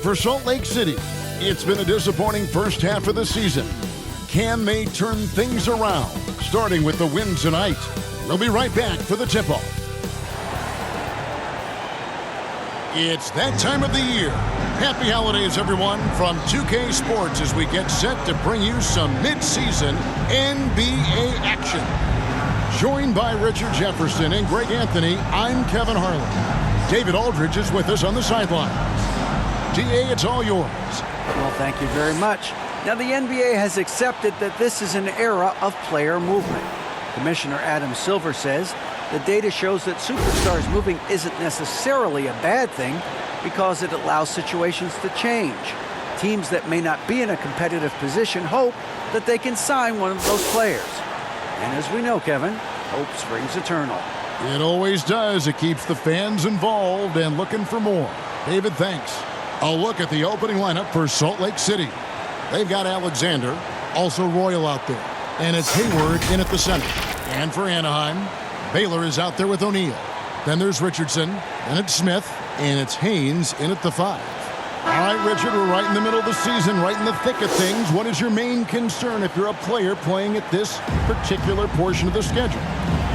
for Salt Lake City. It's been a disappointing first half of the season. Can they turn things around? Starting with the win tonight. We'll be right back for the tip-off. It's that time of the year. Happy holidays, everyone, from 2K Sports as we get set to bring you some mid-season NBA action. Joined by Richard Jefferson and Greg Anthony, I'm Kevin Harlan. David Aldridge is with us on the sidelines. DA, it's all yours. Well, thank you very much. Now, the NBA has accepted that this is an era of player movement. Commissioner Adam Silver says the data shows that superstars moving isn't necessarily a bad thing because it allows situations to change. Teams that may not be in a competitive position hope that they can sign one of those players. And as we know, Kevin, hope springs eternal. It always does. It keeps the fans involved and looking for more. David, thanks. A look at the opening lineup for Salt Lake City. They've got Alexander, also Royal out there. And it's Hayward in at the center. And for Anaheim, Baylor is out there with O'Neal. Then there's Richardson, and it's Smith, and it's Haynes in at the 5. All right, Richard, we're right in the middle of the season, right in the thick of things. What is your main concern if you're a player playing at this particular portion of the schedule?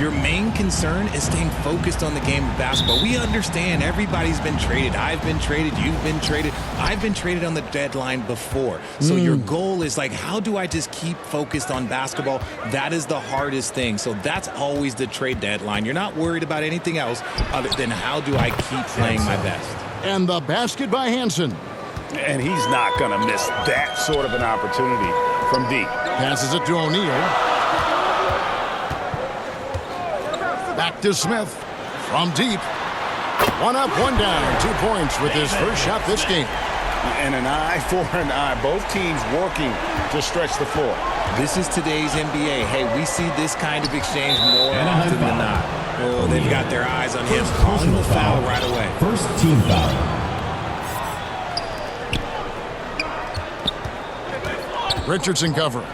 Your main concern is staying focused on the game of basketball. We understand everybody's been traded. I've been traded. You've been traded. I've been traded on the deadline before. So your goal is like, how do I just keep focused on basketball? That is the hardest thing. So that's always the trade deadline. You're not worried about anything else other than how do I keep playing my best. And the basket by Hansen. And he's not going to miss that sort of an opportunity from deep. Passes it to O'Neal. Back to Smith from deep. One up, one down. 2 points with his first shot this game. And an eye for an eye. Both teams working to stretch the floor. This is today's NBA. Hey, we see this kind of exchange more often than not. Oh, they've got their eyes on him. Calling the foul right away. First team foul. Richardson cover.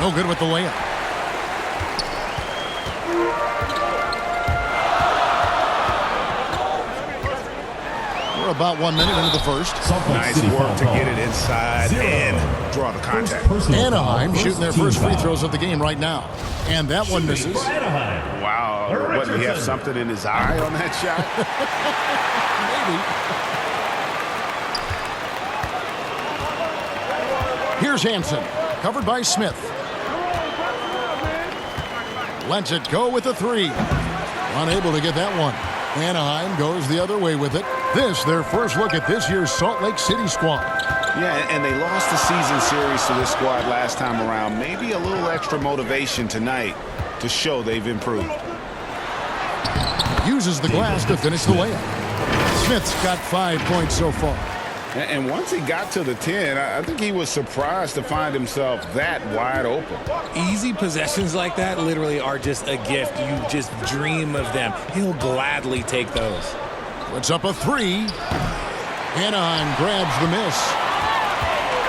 No good with the layup. We're about 1 minute into the first. Nice work to get it inside and draw the contact. Anaheim shooting their first free throws of the game right now. And that one misses. Wow. What, did he have something in his eye on that shot? Maybe. Here's Hansen, covered by Smith. Lets it go with a 3. Unable to get that one. Anaheim goes the other way with it. This, their first look at this year's Salt Lake City squad. Yeah, and they lost the season series to this squad last time around. Maybe a little extra motivation tonight to show they've improved. Uses the glass to finish the layup. Smith's got 5 points so far. And once he got to the 10, I think he was surprised to find himself that wide open. Easy possessions like that literally are just a gift. You just dream of them. He'll gladly take those. Puts up a 3. Anaheim grabs the miss.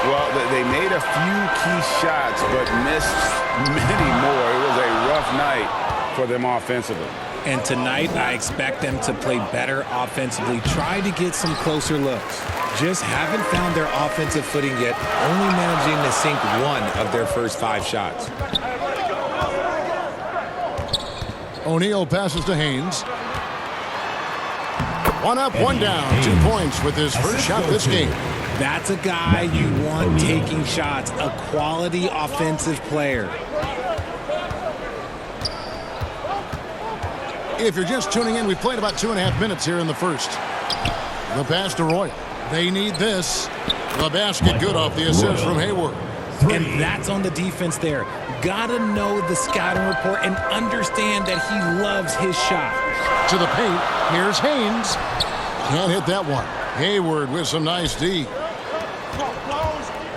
Well, they made a few key shots, but missed many more. It was a rough night for them offensively. And tonight, I expect them to play better offensively. Try to get some closer looks. Just haven't found their offensive footing yet, only managing to sink 1 of their first 5 shots. O'Neal passes to Haynes. 1 up, 1 down. 2 points with his first shot this game. That's a guy you want taking shots, a quality offensive player. If you're just tuning in, we've played about 2.5 minutes here in the first. The pass to Royal. They need this. The basket good off the assist from Hayward. And that's on the defense there. Gotta know the scouting report and understand that he loves his shot. To the paint. Here's Haynes. Can't hit that one. Hayward with some nice D.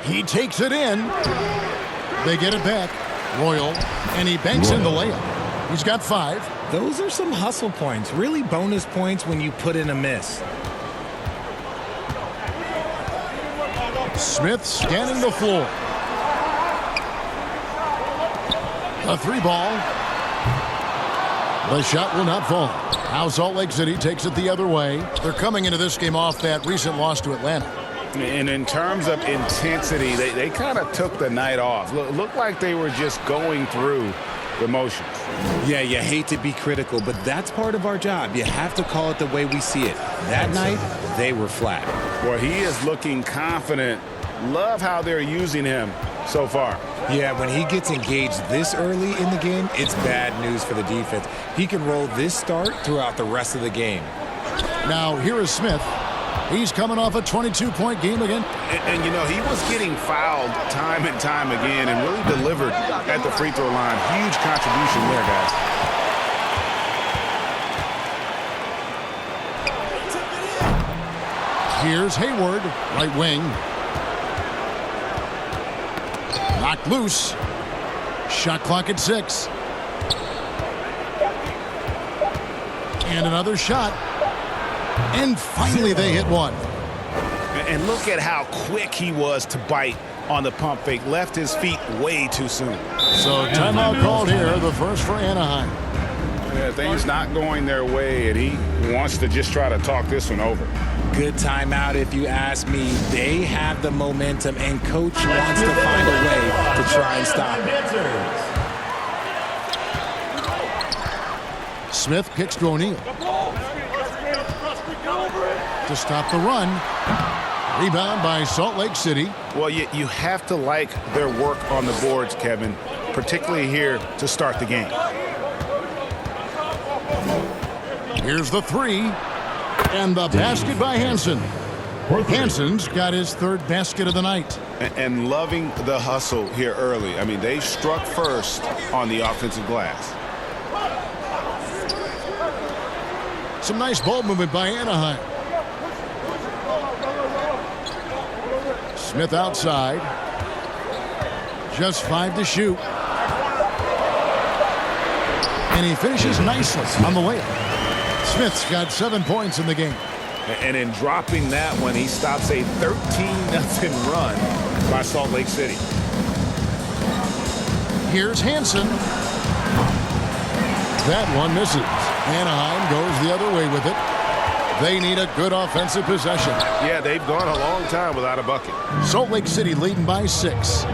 He takes it in. They get it back. Royal. And he banks in the layup. He's got 5. Those are some hustle points. Really bonus points when you put in a miss. Smith scanning the floor. A 3 ball. The shot will not fall. Now Salt Lake City takes it the other way. They're coming into this game off that recent loss to Atlanta. And in terms of intensity, they kind of took the night off. Looked like they were just going through the motions. Yeah, you hate to be critical, but that's part of our job. You have to call it the way we see it. That night, they were flat. Well, he is looking confident. Love how they're using him so far. Yeah, when he gets engaged this early in the game, it's bad news for the defense. He can roll this start throughout the rest of the game. Now, here is Smith. He's coming off a 22-point game again. And, you know, he was getting fouled time and time again and really delivered at the free throw line. Huge contribution there, guys. Here's Hayward, right wing. Knocked loose. Shot clock at 6. And another shot. And finally they hit one. And look at how quick he was to bite on the pump fake. Left his feet way too soon. So timeout called here, the first for Anaheim. Yeah, things not going their way, and he wants to just try to talk this one over. Good timeout if you ask me. They have the momentum, and coach wants to find a way to try and stop it. Smith kicks to O'Neal. To stop the run. Rebound by Salt Lake City. Well, you have to like their work on the boards, Kevin, particularly here to start the game. Here's the three. And the basket by Hansen. Hansen's got his third basket of the night. And loving the hustle here early. I mean, they struck first on the offensive glass. Some nice ball movement by Anaheim. Smith outside. Just 5 to shoot. And he finishes nicely on the layup. Smith's got 7 points in the game. And in dropping that one, he stops a 13-0 run by Salt Lake City. Here's Hansen. That one misses. Anaheim goes the other way with it. They need a good offensive possession. Yeah, they've gone a long time without a bucket. Salt Lake City leading by 6.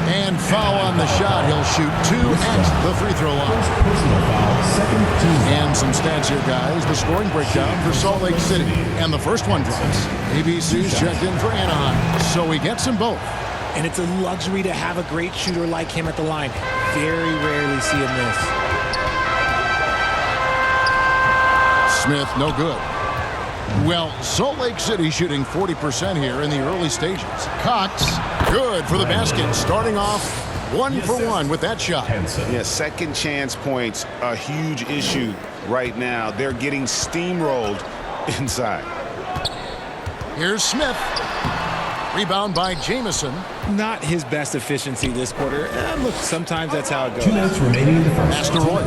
And foul on the shot. He'll shoot 2 at the free throw line. And some stats here, guys. The scoring breakdown for Salt Lake City. And the first one drops. ABC's checked in for Anaheim. So he gets them both. And it's a luxury to have a great shooter like him at the line. Very rarely see him miss. Smith, no good. Well, Salt Lake City shooting 40% here in the early stages. Cox, good for the basket. Starting off 1 for 1 with that shot. Yeah, second chance points, a huge issue right now. They're getting steamrolled inside. Here's Smith. Rebound by Jamison. Not his best efficiency this quarter. Look, sometimes that's how it goes. 2 minutes remaining in the first. Master Roy.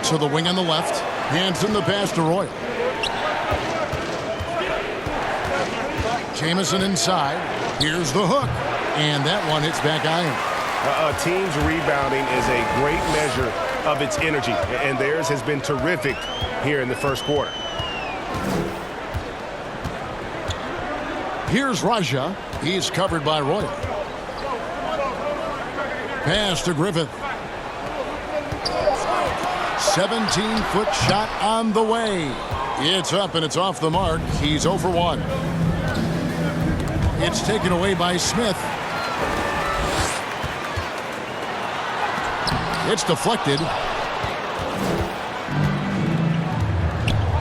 To the wing on the left. Hansen the pass to Royal. Jamison inside. Here's the hook. And that one hits back iron. A team's rebounding is a great measure of its energy, and theirs has been terrific here in the first quarter. Here's Raja. He's covered by Royal. Pass to Griffith. 17-foot shot on the way. It's up and it's off the mark. He's 0 for 1. It's taken away by Smith. It's deflected.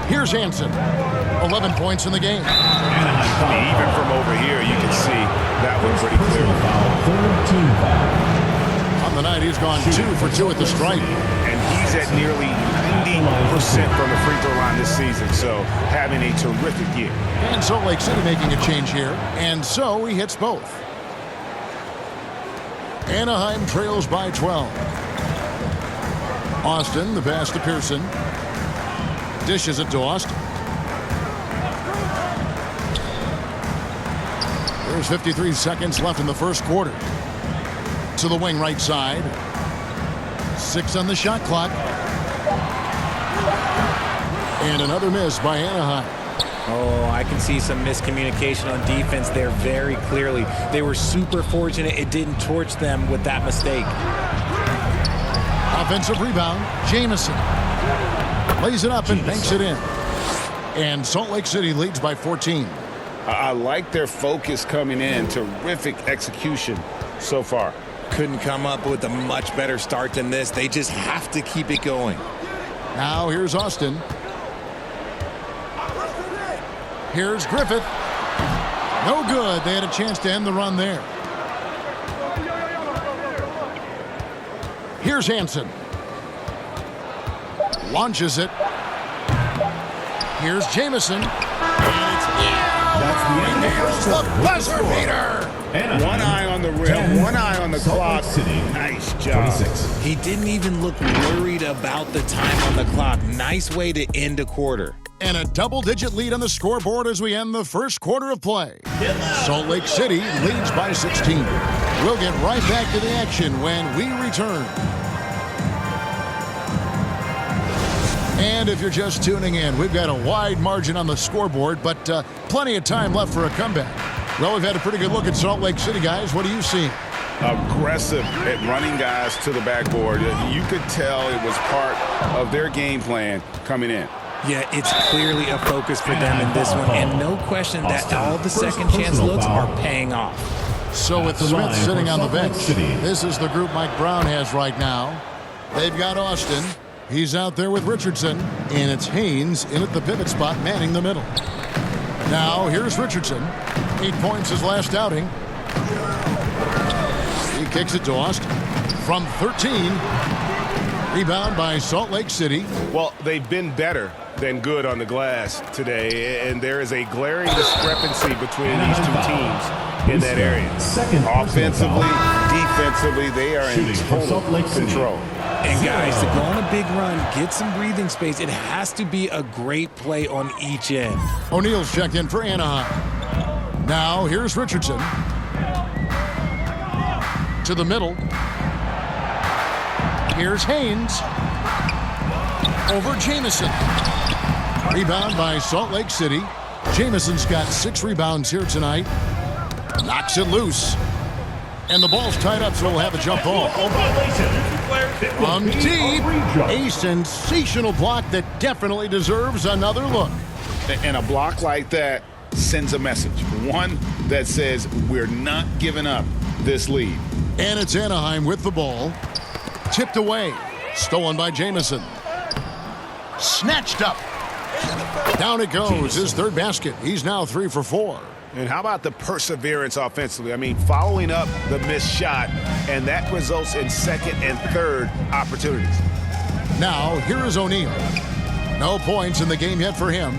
Here's Hansen. 11 points in the game. Even from over here, you can see that one pretty clearly. Third team foul. On the night, he's gone 2 for 2 at the stripe. And he's at nearly 90% from the free throw line this season, so having a terrific year. And Salt Lake City making a change here, and so he hits both. Anaheim trails by 12. Austin, the pass to Pearson. Dishes it to Austin. There's 53 seconds left in the first quarter. To the wing right side. 6 on the shot clock. And another miss by Anaheim. Oh, I can see some miscommunication on defense there very clearly. They were super fortunate it didn't torch them with that mistake. Offensive rebound, Jamison. Lays it up and banks it in. And Salt Lake City leads by 14. I like their focus coming in. Terrific execution so far. Couldn't come up with a much better start than this. They just have to keep it going. Now here's Austin. Here's Griffith. No good. They had a chance to end the run there. Here's Hansen. Launches it. Here's Jamison. And it's in. Here's the buzzer beater. One eye on the rim, one eye on the clock. Nice job. 26. He didn't even look worried about the time on the clock. Nice way to end a quarter. And a double-digit lead on the scoreboard as we end the first quarter of play. Salt Lake City leads by 16. We'll get right back to the action when we return. And if you're just tuning in, we've got a wide margin on the scoreboard, but plenty of time left for a comeback. Well, we've had a pretty good look at Salt Lake City, guys. What are you seeing? Aggressive at running guys to the backboard. You could tell it was part of their game plan coming in. Yeah, it's clearly a focus for them in this one, and no question that all the second chance looks are paying off. So with Smith sitting on the bench, this is the group Mike Brown has right now. They've got Austin. He's out there with Richardson, and it's Haynes in at the pivot spot manning the middle. Now here's Richardson. 8 points his last outing. He kicks it to Austin. From 13. Rebound by Salt Lake City. Well, they've been better than good on the glass today, and there is a glaring discrepancy between these two teams in that area. Offensively, defensively, they are in total control. And guys, to go on a big run, get some breathing space, it has to be a great play on each end. O'Neal's checked in for Anaheim. Now here's Richardson. To the middle. Here's Haynes. Over Jamison. Rebound by Salt Lake City. Jamison's got 6 rebounds here tonight. Knocks it loose. And the ball's tied up, so we'll have a jump ball. From deep, a sensational block that definitely deserves another look. And a block like that sends a message. One that says we're not giving up this lead. And it's Anaheim with the ball. Tipped away. Stolen by Jamison. Snatched up. Down it goes. His third basket. He's now 3 for 4. And how about the perseverance offensively? I mean, following up the missed shot, and that results in second and third opportunities. Now, here is O'Neal. No points in the game yet for him.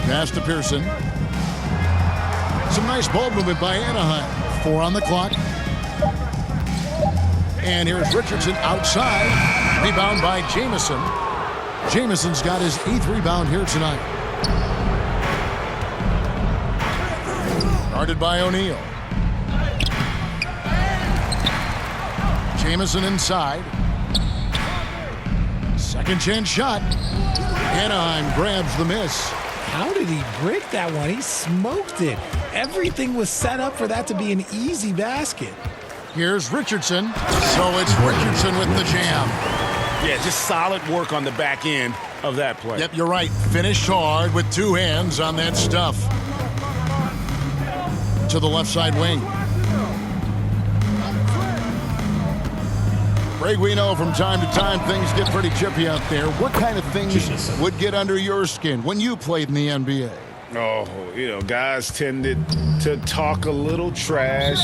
Pass to Pearson. Some nice ball movement by Anaheim. 4 on the clock. And here's Richardson outside. Rebound by Jamison. Jamison's got his 8th rebound here tonight. Guarded by O'Neal. Jamison inside. Second chance shot. Anaheim grabs the miss. How did he break that one? He smoked it. Everything was set up for that to be an easy basket. Here's Richardson. So it's Richardson with the jam. Yeah, just solid work on the back end of that play. Yep, you're right. Finished hard with 2 hands on that stuff. To the left side wing. Greg, we know from time to time things get pretty chippy out there. What kind of things would get under your skin when you played in the NBA? Oh, guys tended to talk a little trash,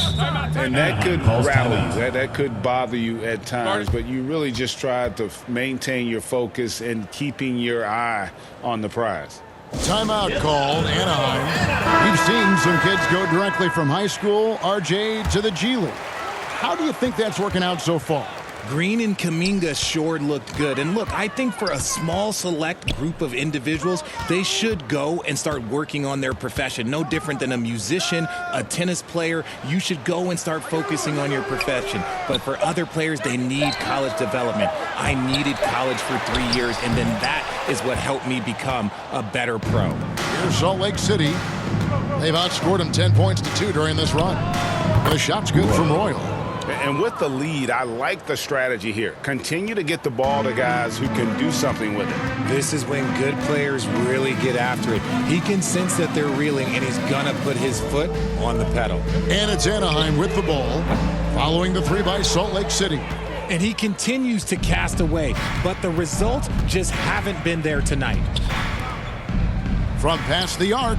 and that could rattle you. That could bother you at times, but you really just tried to maintain your focus and keeping your eye on the prize. Timeout called, Anaheim. We've seen some kids go directly from high school, RJ, to the G League. How do you think that's working out so far? Green and Kuminga sure looked good. And look, I think for a small select group of individuals, they should go and start working on their profession. No different than a musician, a tennis player. You should go and start focusing on your profession. But for other players, they need college development. I needed college for 3 years, and then that is what helped me become a better pro. Here's Salt Lake City. They've outscored them 10 points to 2 during this run. The shot's good from Royal. And with the lead, I like the strategy here. Continue to get the ball to guys who can do something with it. This is when good players really get after it. He can sense that they're reeling, and he's gonna put his foot on the pedal. And it's Anaheim with the ball, following the 3 by Salt Lake City. And he continues to cast away, but the results just haven't been there tonight. From past the arc,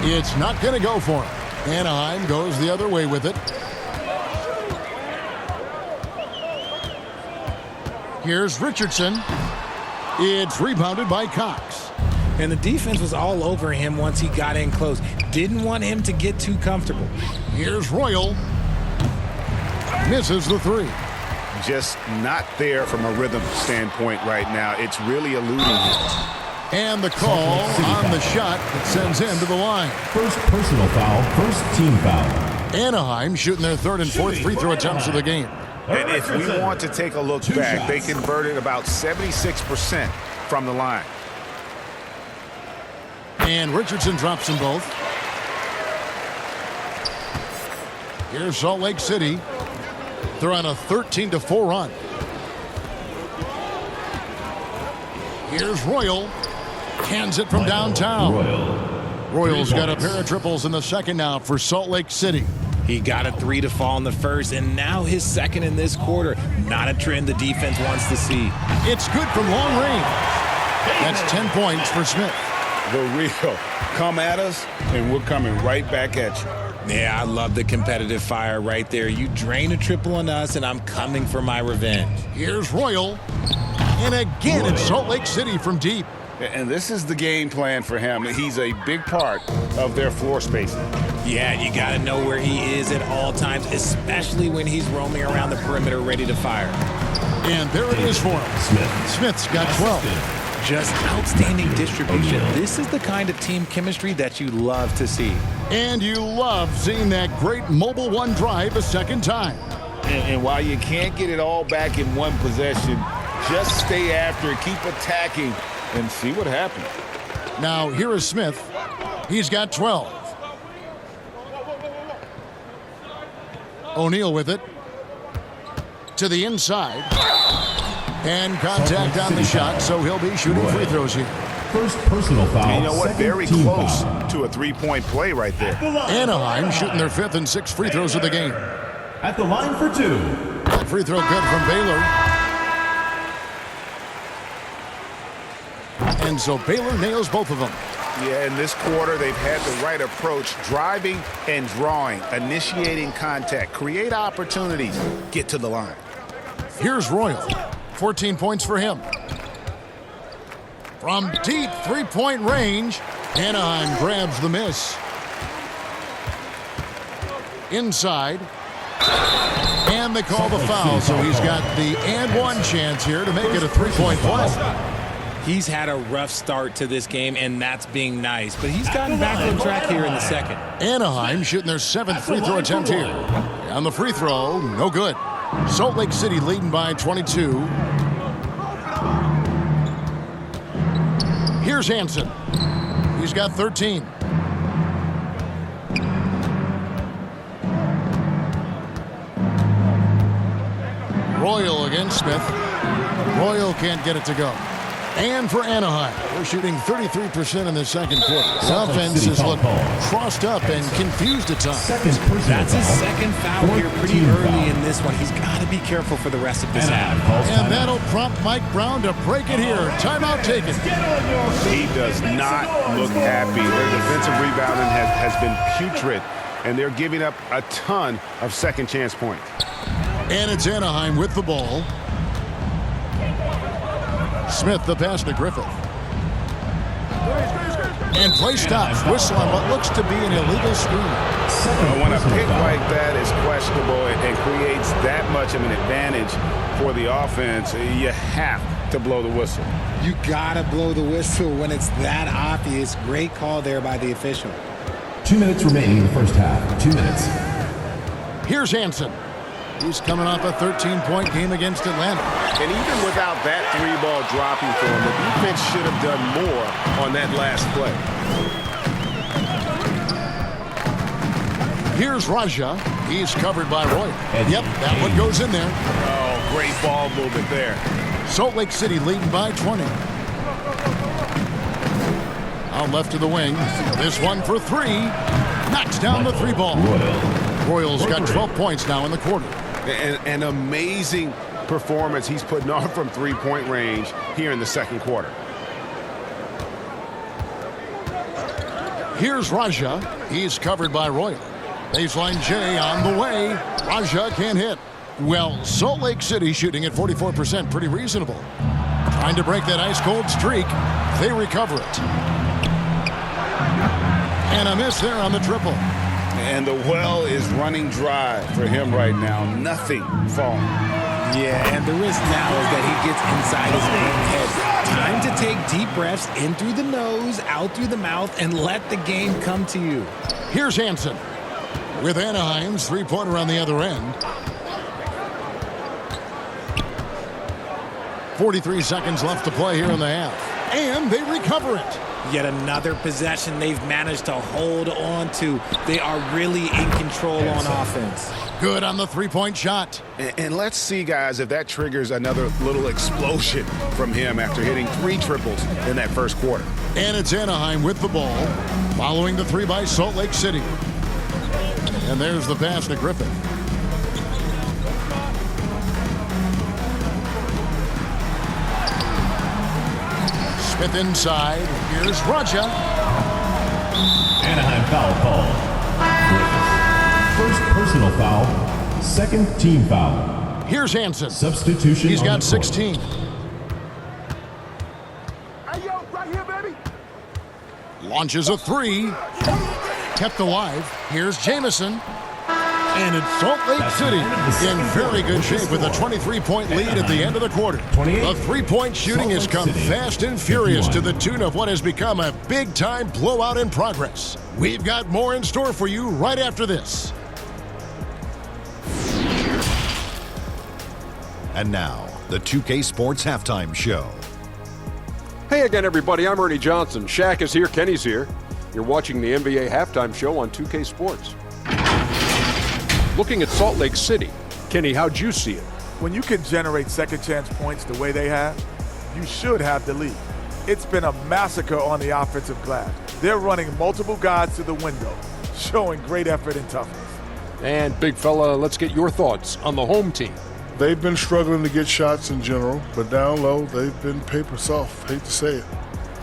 it's not going to go for him. Anaheim goes the other way with it. Here's Richardson. It's rebounded by Cox. And the defense was all over him once he got in close. Didn't want him to get too comfortable. Here's Royal. Misses the 3. Just not there from a rhythm standpoint right now. It's really eluding him. And the call on the shot that sends him to the line. First personal foul, first team foul. Anaheim shooting their 3rd and 4th free throw attempts of the game. And if we want to take a look back, they converted about 76% from the line. And Richardson drops them both. Here's Salt Lake City. They're on a 13-4 run. Here's Royal. Hands it from downtown. Royal's got a pair of triples in the second now for Salt Lake City. He got a 3 to fall in the first, and now his second in this quarter. Not a trend the defense wants to see. It's good from long range. That's 10 points for Smith. The real. Come at us, and we're coming right back at you. Yeah, I love the competitive fire right there. You drain a triple on us, and I'm coming for my revenge. Here's Royal. And again, it's Salt Lake City from deep. And this is the game plan for him. He's a big part of their floor spacing. Yeah, you got to know where he is at all times, especially when he's roaming around the perimeter ready to fire. And there it is for him. Smith's got 12. Just outstanding distribution. This is the kind of team chemistry that you love to see. And you love seeing that great mobile one drive a second time. And while you can't get it all back in one possession, just stay after it, keep attacking, and see what happens. Now, here is Smith. He's got 12. O'Neal with it. To the inside. And contact on the shot, so he'll be shooting free throws here. First personal foul. You know what? Very close foul. to a three-point play right there. Anaheim shooting their 5th and 6th free throws of the game. At the line for 2. That free throw good from Baylor. And so Baylor nails both of them. Yeah, in this quarter, they've had the right approach, driving and drawing, initiating contact, create opportunities, get to the line. Here's Royal. 14 points for him. From deep three-point range, Anaheim grabs the miss. Inside. And they call the foul, so he's got the and one chance here to make it a three-point play. He's had a rough start to this game, and that's being nice, but he's gotten back on track here in the second. Anaheim shooting their 7th free throw attempt here. On the free throw, no good. Salt Lake City leading by 22. Here's Hansen. He's got 13. Royal against Smith. Royal can't get it to go. And for Anaheim, they're shooting 33% in the second quarter. The offense has looked crossed up and confused at times. That's his second foul here pretty early in this one. He's got to be careful for the rest of this half. And that'll prompt Mike Brown to break it here. Timeout taken. He does not look happy. Their defensive rebounding has been putrid, and they're giving up a ton of second chance points. And it's Anaheim with the ball. Smith, the pass to Griffith. And play stops. Whistle on what looks to be an illegal screen. When a pick like that is questionable and creates that much of an advantage for the offense, you have to blow the whistle. You gotta blow the whistle when it's that obvious. Great call there by the official. 2 minutes remaining in the first half. 2 minutes. Here's Hansen. He's coming off a 13-point game against Atlanta. And even without that three-ball dropping for him, the defense should have done more on that last play. Here's Raja. He's covered by Roy. Yep, that one goes in there. Oh, great ball movement there. Salt Lake City leading by 20. Out left to the wing. This one for three. Knocks down the three ball. Royals got 12 points now in the quarter. An amazing performance he's putting on from three-point range here in the second quarter. Here's Raja. He's covered by Royal. Baseline J on the way. Raja can't hit. Well, Salt Lake City shooting at 44%, pretty reasonable. Trying to break that ice-cold streak. They recover it. And a miss there on the triple. And the well is running dry for him right now. Nothing falling. Yeah, and the risk now is that he gets inside his own head. Time to take deep breaths in through the nose, out through the mouth, and let the game come to you. Here's Hansen with Anaheim's three-pointer on the other end. 43 seconds left to play here in the half. And they recover it. Yet another possession they've managed to hold on to. They are really in control on offense. Good on the three-point shot. And let's see, guys, if that triggers another little explosion from him after hitting 3 triples in that first quarter. And it's Anaheim with the ball, following the three by Salt Lake City. And there's the pass to Griffin. Smith inside. Here's Raja. Anaheim foul call. First personal foul. Second team foul. Here's Hansen. Substitution. He's got on the court. 16. Hey, yo, right here, baby. Launches a three. Kept alive. Here's Jamison. And it's Salt Lake City in very good shape with a 23-point lead at the end of the quarter. The three-point shooting has come fast and furious to the tune of what has become a big-time blowout in progress. We've got more in store for you right after this. And now, the 2K Sports Halftime Show. Hey again, everybody. I'm Ernie Johnson. Shaq is here. Kenny's here. You're watching the NBA Halftime Show on 2K Sports. Looking at Salt Lake City, Kenny, how'd you see it? When you can generate second chance points the way they have, you should have the lead. It's been a massacre on the offensive glass. They're running multiple guys to the window, showing great effort and toughness. And big fella, let's get your thoughts on the home team. They've been struggling to get shots in general, but down low, they've been paper soft. Hate to say it.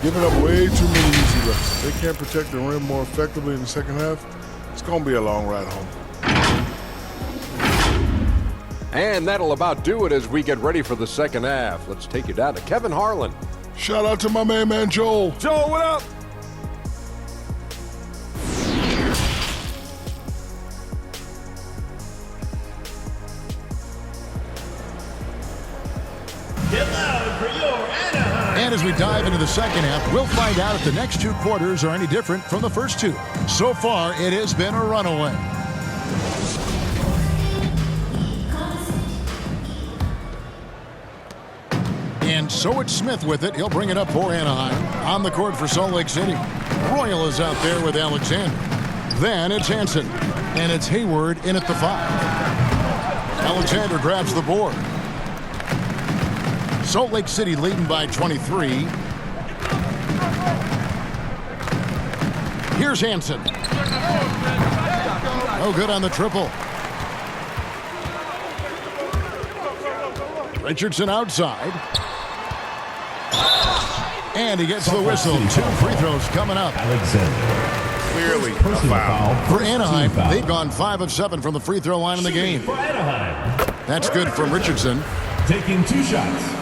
Giving up way too many easy looks. They can't protect the rim more effectively in the second half. It's going to be a long ride home. And that'll about do it as we get ready for the second half. Let's take you down to Kevin Harlan. Shout out to my man Joel. Joel, what up? And as we dive into the second half, we'll find out if the next two quarters are any different from the first two. So far, it has been a runaway. And so it's Smith with it. He'll bring it up for Anaheim. On the court for Salt Lake City. Royal is out there with Alexander. Then it's Hansen. And it's Hayward in at the 5. Alexander grabs the board. Salt Lake City leading by 23. Here's Hansen. No good on the triple. Richardson outside. And he gets the whistle. 2 free throws coming up. Alexander. Clearly a Personal foul. foul. For Anaheim, they've gone 5 of 7 from the free throw line in the game. For Anaheim. That's good from Richardson. Taking 2 shots.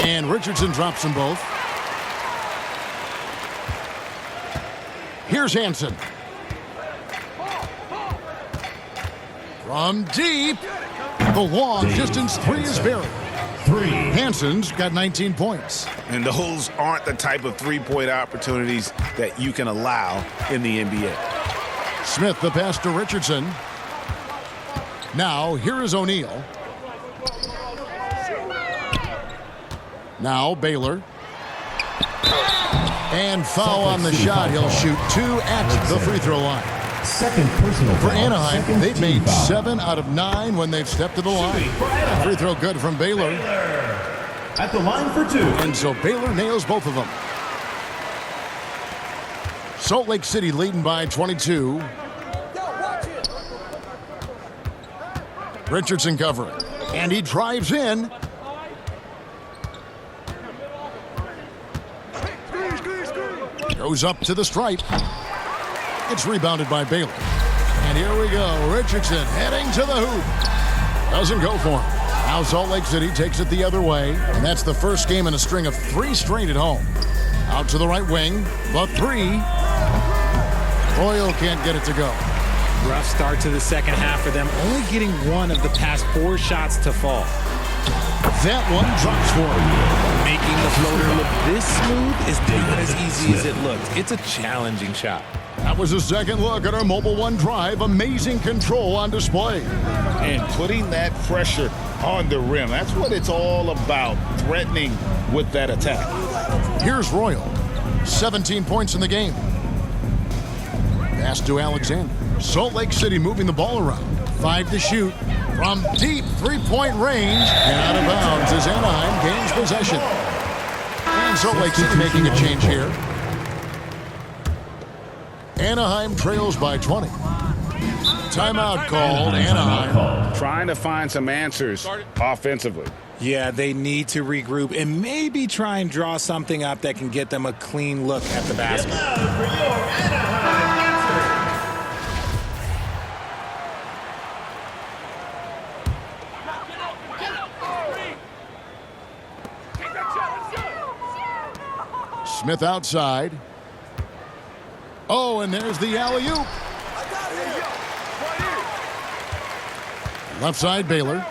And Richardson drops them both. Here's Hansen. From deep. The long distance three is buried. Hansen's got 19 points. And those aren't the type of three-point opportunities that you can allow in the NBA. Smith the pass to Richardson. Now here is O'Neal. Now Baylor. And foul on the shot. He'll shoot 2 at the free throw line. Second personal For foul. Anaheim, they've made foul. 7 out of 9 when they've stepped to the line. Free throw good from Baylor. At the line for 2. And so Baylor nails both of them. Salt Lake City leading by 22. Richardson covering. And he drives in. Goes up to the stripe. It's rebounded by Baylor. And here we go. Richardson heading to the hoop. Doesn't go for him. Now Salt Lake City takes it the other way. And that's the first game in a string of 3 straight at home. Out to the right wing. The 3. Royal can't get it to go. Rough start to the second half for them, only getting 1 of the past 4 shots to fall. That one drops for him. Making the floater look this smooth is not as easy as it looked. It's a challenging shot. That was a second look at our Mobile One drive. Amazing control on display. And putting that pressure on the rim, that's what it's all about, threatening with that attack. Here's Royal. 17 points in the game. Pass to Alexander. Salt Lake City moving the ball around. 5 to shoot. From deep 3-point range. And out of bounds as Anaheim gains possession. And Salt Lake City making a change here. Anaheim trails by 20. Timeout called, Anaheim. Trying to find some answers offensively. Yeah, they need to regroup and maybe try and draw something up that can get them a clean look at the basket. Smith outside. Oh, and there's the alley-oop. Left side, Baylor.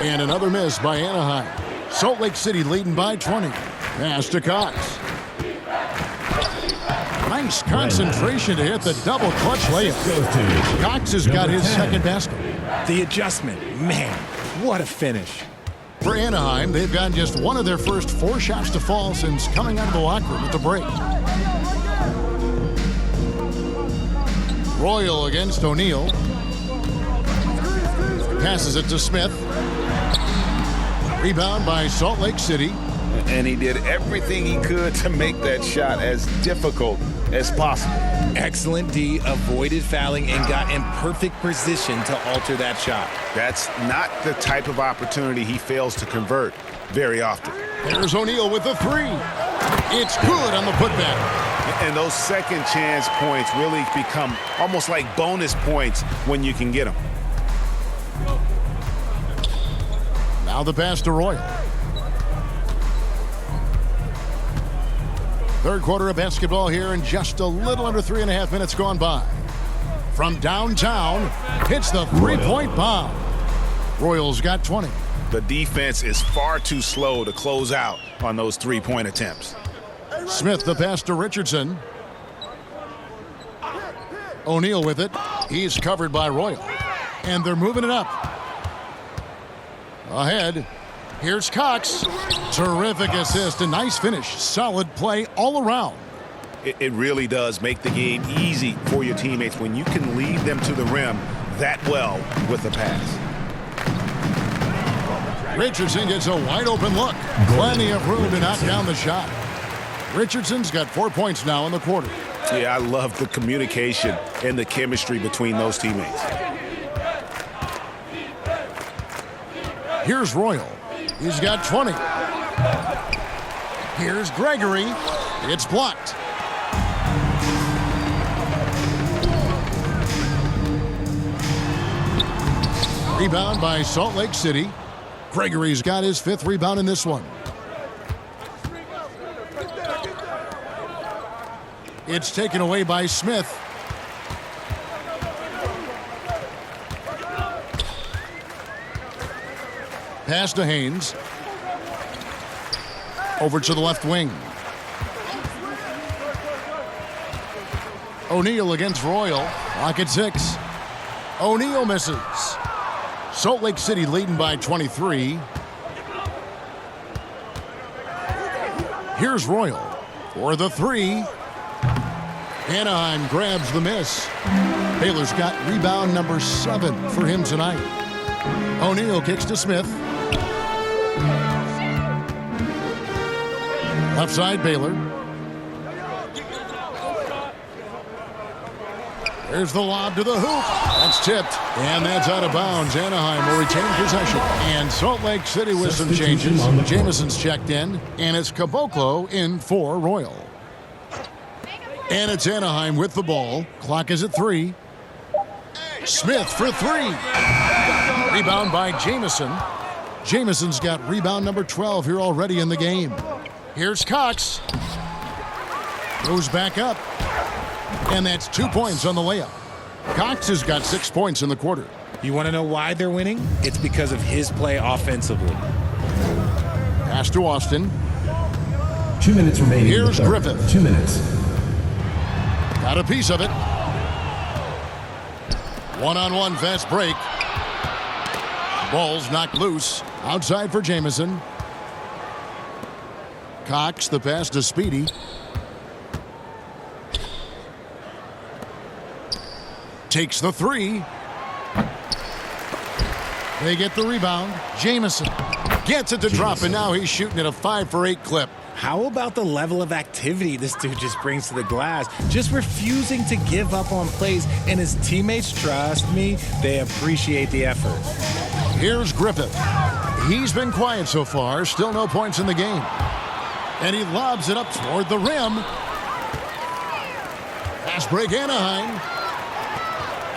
And another miss by Anaheim. Salt Lake City leading by 20. Pass to Cox. Nice concentration to hit the double clutch layup. Cox has got his second basket. The adjustment, man, what a finish. For Anaheim, they've gotten just 1 of their first 4 shots to fall since coming out of the locker room at the break. Royal against O'Neal. Passes it to Smith. Rebound by Salt Lake City. And he did everything he could to make that shot as difficult as possible. Excellent D, avoided fouling and got in perfect position to alter that shot. That's not the type of opportunity he fails to convert very often. There's O'Neal with the 3. It's good on the putback. And those second chance points really become almost like bonus points when you can get them. Now the pass to Royal. Third quarter of basketball here in just a little under 3.5 minutes gone by. From downtown, hits the 3-point bomb. Royals got 20. The defense is far too slow to close out on those 3-point attempts. Smith the pass to Richardson. O'Neal with it. He's covered by Royal. And they're moving it up. Ahead. Here's Cox. Terrific assist. A nice finish. Solid play all around. It really does make the game easy for your teammates when you can lead them to the rim that well with the pass. Richardson gets a wide open look. Plenty of room to knock down the shot. Richardson's got 4 points now in the quarter. Yeah, I love the communication and the chemistry between those teammates. Here's Royal. He's got 20. Here's Gregory. It's blocked. Rebound by Salt Lake City. Gregory's got his 5th rebound in this one. It's taken away by Smith. Pass to Haynes. Over to the left wing. O'Neal against Royal. Clock at 6. O'Neal misses. Salt Lake City leading by 23. Here's Royal for the 3. Anaheim grabs the miss. Baylor's got rebound number 7 for him tonight. O'Neal kicks to Smith. Left side, Baylor. There's the lob to the hoop. That's tipped, and that's out of bounds. Anaheim will retain possession. And Salt Lake City with some changes. Jamison's checked in, and it's Caboclo in for Royal. And it's Anaheim with the ball. Clock is at 3. Smith for 3. Rebound by Jamison. Jamison's got rebound number 12 here already in the game. Here's Cox. Goes back up. And that's 2 points on the layup. Cox has got 6 points in the quarter. You want to know why they're winning? It's because of his play offensively. Pass to Austin. 2 minutes remaining. Here's Griffith. 2 minutes. Got a piece of it. One-on-one fast break. Ball's knocked loose. Outside for Jamison. Cox, the pass to Speedy. Takes the 3. They get the rebound. Jamison gets it to drop, and now he's shooting at a 5 for 8 clip. How about the level of activity this dude just brings to the glass? Just refusing to give up on plays, and his teammates, trust me, they appreciate the effort. Here's Griffith. He's been quiet so far. Still no points in the game. And he lobs it up toward the rim. Pass break Anaheim.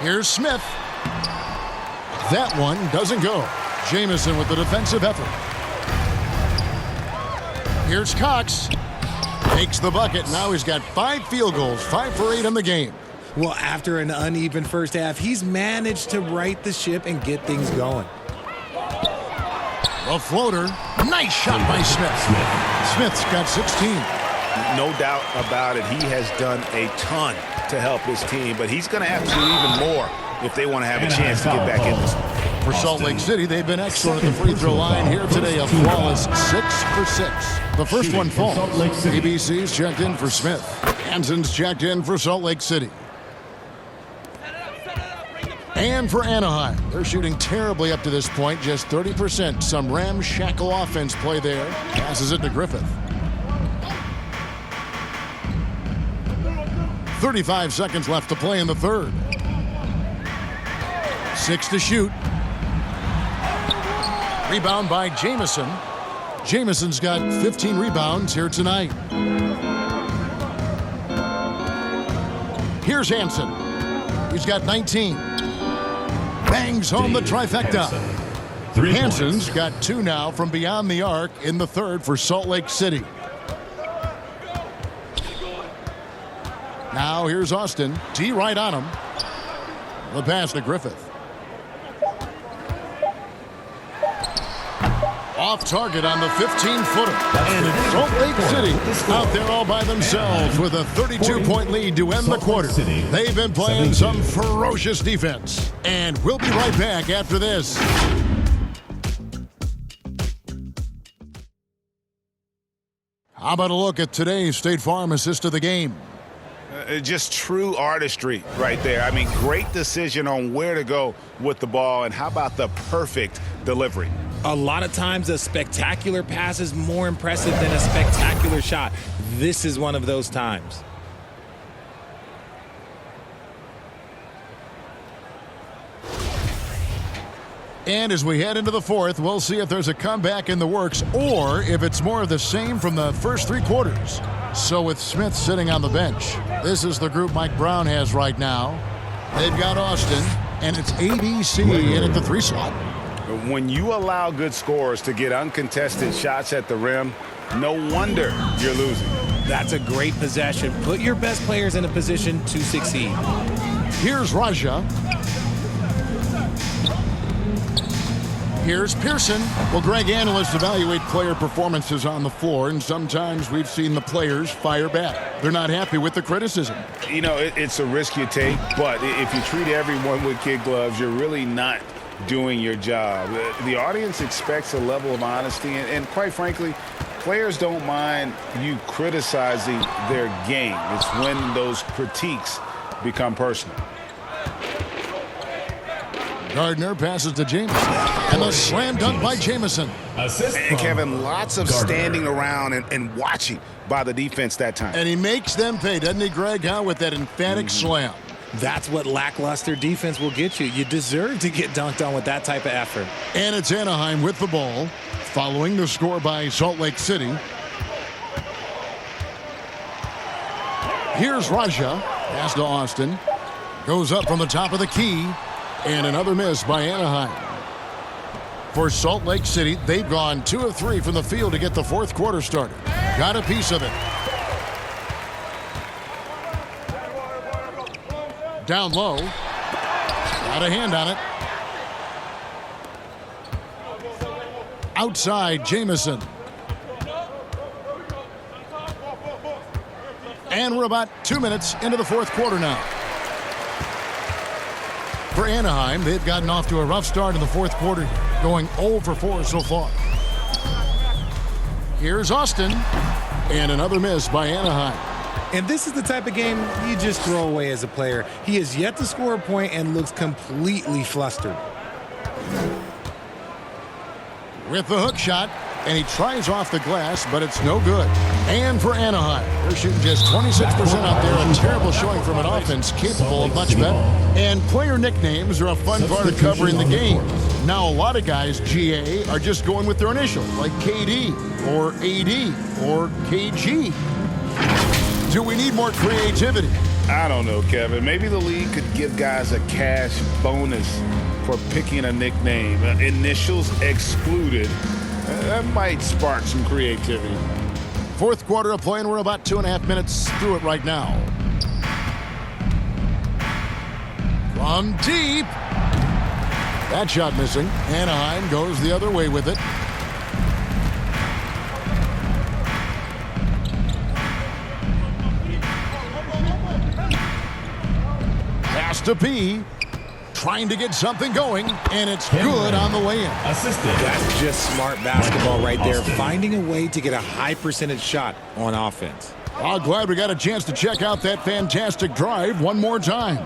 Here's Smith. That one doesn't go. Jamison with the defensive effort. Here's Cox. Takes the bucket. Now he's got 5 field goals, 5 for 8 in the game. Well, after an uneven first half, he's managed to right the ship and get things going. A floater. Nice shot by Smith. Smith's got 16. No doubt about it. He has done a ton to help his team, but he's going to have to do even more if they want to have a chance to get back in this. For Salt Lake City, they've been excellent at the free throw line here today. A flawless 6 for 6. The first one falls. ABC's checked in for Smith. Hanson's checked in for Salt Lake City. And for Anaheim, they're shooting terribly up to this point, just 30%. Some ramshackle offense play there. Passes it to Griffith. 35 seconds left to play in the third. 6 to shoot. Rebound by Jamison. Jamison's got 15 rebounds here tonight. Here's Hanson. He's got 19. Bangs home the trifecta. Hanson's got 2 now from beyond the arc in the third for Salt Lake City. Now here's Austin. T right on him. The pass to Griffith. Off target on the 15-footer. And it's Salt Lake City out there all by themselves with a 32-point lead to end the quarter. They've been playing some ferocious defense. And we'll be right back after this. How about a look at today's State Farm assist of the game? Just true artistry right there. I mean, great decision on where to go with the ball, and how about the perfect delivery? A lot of times a spectacular pass is more impressive than a spectacular shot. This is one of those times. And as we head into the fourth, we'll see if there's a comeback in the works or if it's more of the same from the first 3 quarters. So with Smith sitting on the bench, this is the group Mike Brown has right now. They've got Austin, and it's ABC in at the 3 slot. When you allow good scorers to get uncontested shots at the rim, no wonder you're losing. That's a great possession. Put your best players in a position to succeed. Here's Raja. Here's Pearson. Well, Greg, analysts evaluate player performances on the floor, and sometimes we've seen the players fire back. They're not happy with the criticism. You know, it's a risk you take, but if you treat everyone with kid gloves, you're really not doing your job. The audience expects a level of honesty, and quite frankly, players don't mind you criticizing their game. It's when those critiques become personal. Gardner passes to Jameson. And the slam dunk by Jamison. And Kevin, lots of standing around and watching by the defense that time. And he makes them pay, doesn't he, Greg, with that emphatic slam. That's what lackluster defense will get you. You deserve to get dunked on with that type of effort. And it's Anaheim with the ball, following the score by Salt Lake City. Here's Raja. Pass to Austin. Goes up from the top of the key. And another miss by Anaheim. For Salt Lake City, they've gone 2 of 3 from the field to get the fourth quarter started. Got a piece of it. Down low. Got a hand on it. Outside, Jamison. And we're about 2 minutes into the fourth quarter now. For Anaheim, they've gotten off to a rough start in the fourth quarter, going 0 for 4 so far. Here's Austin, and another miss by Anaheim. And this is the type of game you just throw away as a player. He has yet to score a point and looks completely flustered. With the hook shot, and he tries off the glass, but it's no good. And for Anaheim, they're shooting just 26% out there. A terrible showing from an offense capable of much better. And player nicknames are a fun part of covering the game. Now, a lot of guys, GA, are just going with their initials, like KD or AD or KG. Do we need more creativity? I don't know, Kevin. Maybe the league could give guys a cash bonus for picking a nickname. Initials excluded. That might spark some creativity. Fourth quarter of play, and we're about 2.5 minutes through it right now. From deep. That shot missing. Anaheim goes the other way with it. Pass to P. Trying to get something going, and it's good on the way in. That's just smart basketball right there, finding a way to get a high percentage shot on offense. I'm glad we got a chance to check out that fantastic drive one more time.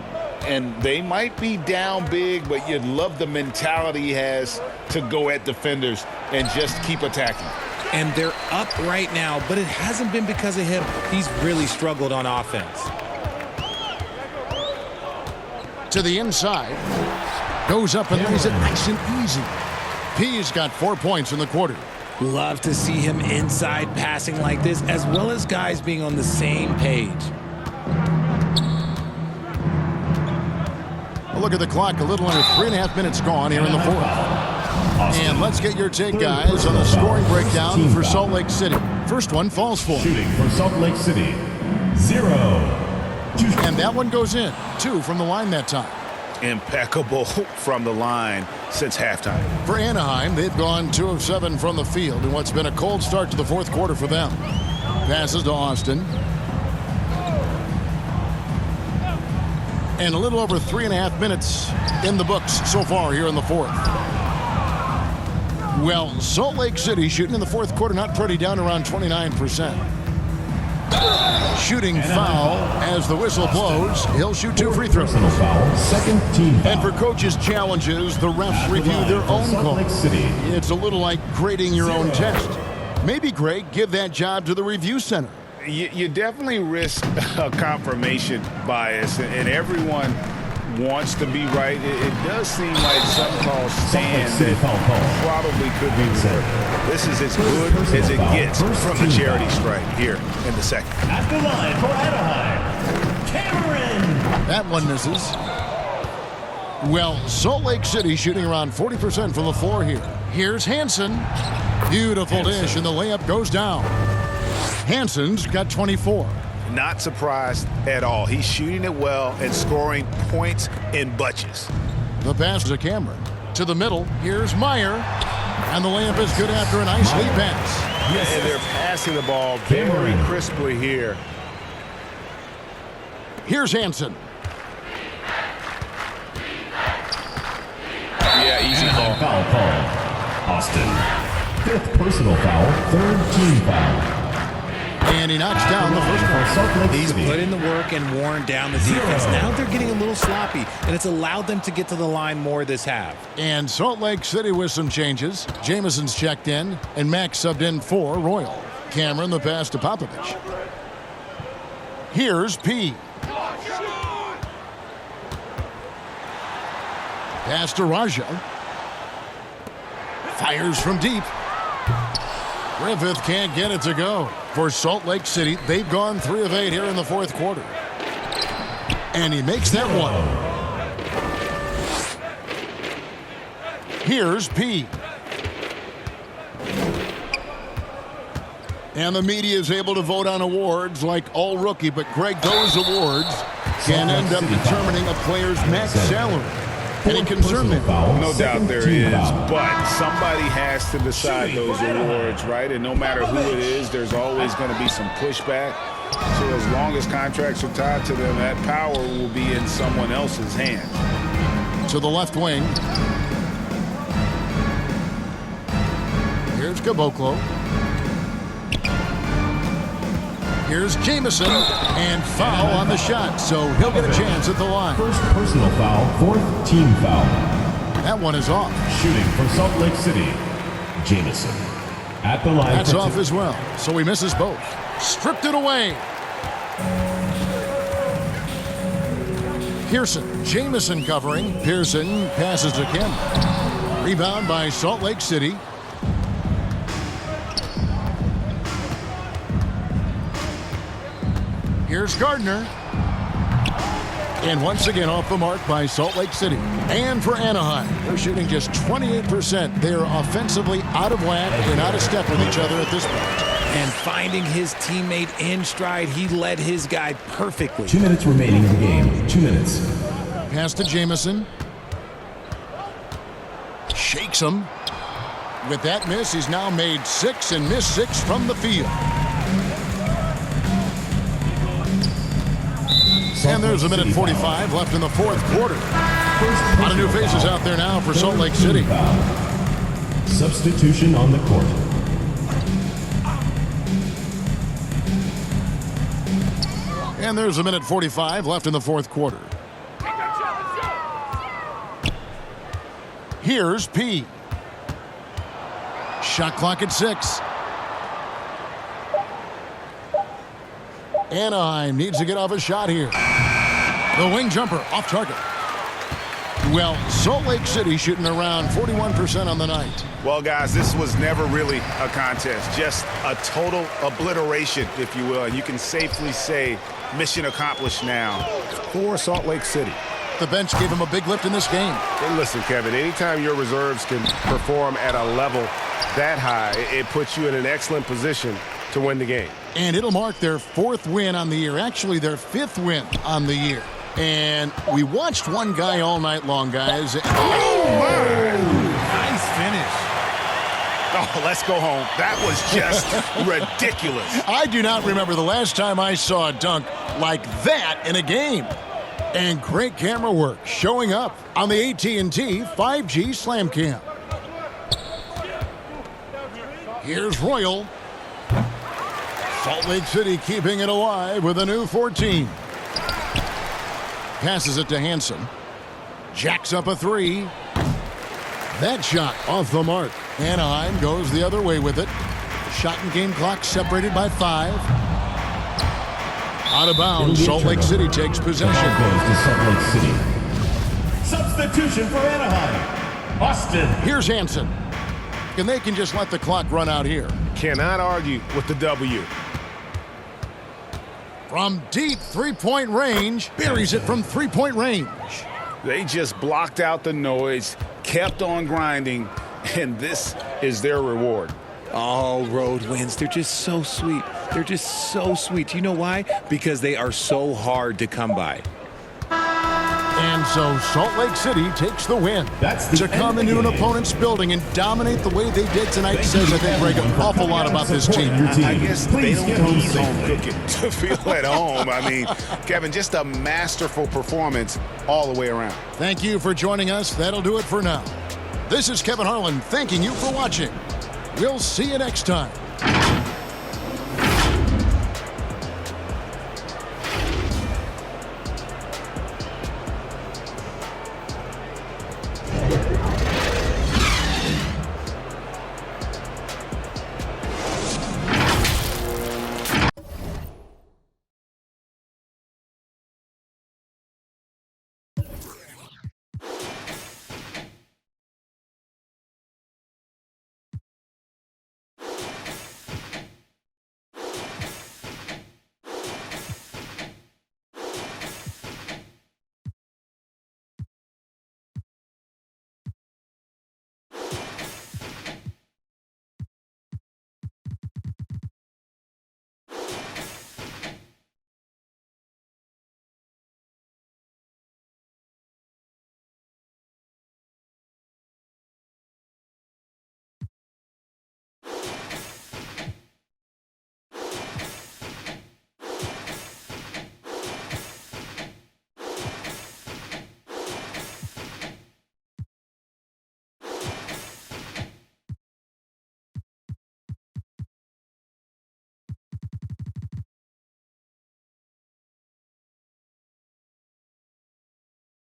And they might be down big, but you'd love the mentality he has to go at defenders and just keep attacking. And they're up right now, but it hasn't been because of him. He's really struggled on offense. To the inside. Goes up and lays it nice and easy. P's got 4 points in the quarter. Love to see him inside passing like this, as well as guys being on the same page. A look at the clock, a little under 3.5 minutes gone here in the fourth. And let's get your take, guys, on the scoring breakdown for Salt Lake City. First one falls for. Shooting for Salt Lake City, 0. And that one goes in. 2 from the line that time. Impeccable from the line since halftime. For Anaheim, they've gone 2 of 7 from the field in what's been a cold start to the fourth quarter for them. Passes to Austin. And a little over 3.5 minutes in the books so far here in the fourth. Well, Salt Lake City shooting in the fourth quarter not pretty, down around 29%. Shooting foul as the whistle blows. He'll shoot 2 free throws. Second team foul. And for coaches' challenges, the refs review their own call. It's a little like grading your own test. Maybe, Greg, give that job to the review center. You definitely risk a confirmation bias, and everyone wants to be right. It does seem like some calls stand that probably could be reversed. This is as good as it gets from the charity stripe here in the second. At the line for Anaheim, Cameron. That one misses. Well, Salt Lake City shooting around 40% from the floor here. Here's Hansen. Beautiful dish, and the layup goes down. Hansen's got 24. Not surprised at all. He's shooting it well and scoring points in bunches. The pass to Cameron. To the middle. Here's Meyer. And the layup is good after a nice lead pass. And they're passing the ball very crisply here. Here's Hansen. Yeah, easy Anaheim ball. foul call. Austin. 5th personal foul, 3rd team foul. And he knocks down the first one. He's put in the work and worn down the defense. Now they're getting a little sloppy, and it's allowed them to get to the line more this half. And Salt Lake City with some changes. Jamison's checked in, and Max subbed in for Royal. Cameron the pass to Popovich. Here's P. Pass to Raja. Fires from deep. Griffith can't get it to go. For Salt Lake City, they've gone 3 of 8 here in the fourth quarter. And he makes that one. Here's P. And the media is able to vote on awards like all rookie, but Greg, those awards can end up determining a player's max salary. Any concern there? No doubt there is, but somebody has to decide those awards, right? And no matter who it is, there's always going to be some pushback. So as long as contracts are tied to them, that power will be in someone else's hands. To the left wing. Here's Caboclo. Here's Jamison, and foul on the shot, so he'll get a chance at the line. 1st personal foul, 4th team foul. That one is off. Shooting for Salt Lake City, Jamison. At the line. That's off as well, so he misses both. Stripped it away. Pearson, Jamison covering. Pearson passes to Cameron. Rebound by Salt Lake City. Here's Gardner. And once again off the mark by Salt Lake City. And for Anaheim, they're shooting just 28%. They're offensively out of whack and out of step with each other at this point. And finding his teammate in stride, he led his guy perfectly. 2 minutes remaining in the game. 2 minutes. Pass to Jamison. Shakes him. With that miss, he's now made 6 and missed 6 from the field. And there's a minute 45 left in the fourth quarter. A lot of new faces out there now for Salt Lake City. Substitution on the court. And there's a minute 45 left in the fourth quarter. Here's P. Shot clock at 6. Anaheim needs to get off a shot here. The wing jumper off target. Well, Salt Lake City shooting around 41% on the night. Well, guys, this was never really a contest. Just a total obliteration, if you will. And you can safely say mission accomplished now for Salt Lake City. The bench gave him a big lift in this game. And listen, Kevin, anytime your reserves can perform at a level that high, it puts you in an excellent position to win the game. And it'll mark their 4th win on the year. Actually, their 5th win on the year. And we watched one guy all night long, guys. Oh, my. Nice finish. Oh, let's go home. That was just ridiculous. I do not remember the last time I saw a dunk like that in a game. And great camera work showing up on the AT&T 5G Slam Cam. Here's Royal. Salt Lake City keeping it alive with a new 14. Passes it to Hansen. Jacks up a 3. That shot off the mark. Anaheim goes the other way with it. Shot and game clock separated by 5. Out of bounds, Salt Lake City takes possession. Goes to Salt Lake City. Substitution for Anaheim. Austin. Here's Hansen. And they can just let the clock run out here. Cannot argue with the W. From deep three-point range, buries it from three-point range. They just blocked out the noise, kept on grinding, and this is their reward. All road wins. They're just so sweet. They're just so sweet. Do you know why? Because they are so hard to come by. And so Salt Lake City takes the win. To come into an opponent's building and dominate the way they did tonight says, I think, Greg, an awful lot about this team. I guess they don't need home cooking to feel at home. I mean, Kevin, just a masterful performance all the way around. Thank you for joining us. That'll do it for now. This is Kevin Harlan thanking you for watching. We'll see you next time.